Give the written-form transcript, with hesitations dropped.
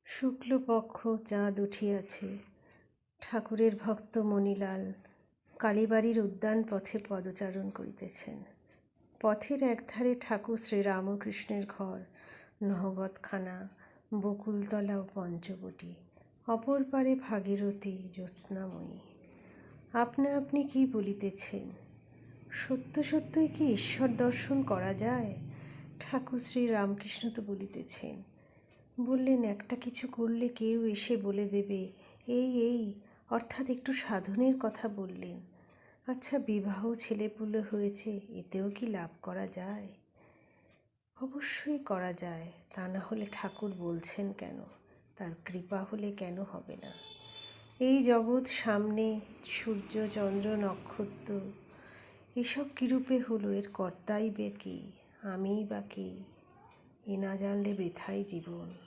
শুক্লপক্ষ চাঁদ উঠিয়াছে। ঠাকুরের ভক্ত মণিলাল কালীবাড়ির উদ্যান পথে পদচারণ করিতেছেন। পথের একধারে ঠাকুর শ্রীরামকৃষ্ণের ঘর, নহবতখানা, বকুলতলা ও পঞ্চবটী, অপর পারে ভাগীরথী জ্যোৎস্নাময়ী। আপনা আপনি কি বলিতেছেন? সত্য সত্যই কি ঈশ্বর দর্শন করা যায়? ঠাকুর শ্রীরামকৃষ্ণ তো বলিতেছেন। বললেন, একটা কিছু করলে কেউ এসে বলে দেবে এই অর্থাৎ একটু সাধনের কথা বললেন। আচ্ছা, বিবাহ ছেলেপুলে হয়েছে, এতেও কি লাভ করা যায়? অবশ্যই করা যায়, তা না হলে ঠাকুর বলছেন কেন? তার কৃপা হলে কেন হবে না? এই জগৎ সামনে, সূর্য চন্দ্র নক্ষত্র, এসব কিরূপে হলো? এর কর্তাই বা কে? আমিই বা কে? এ না জানলে বৃথাই জীবন।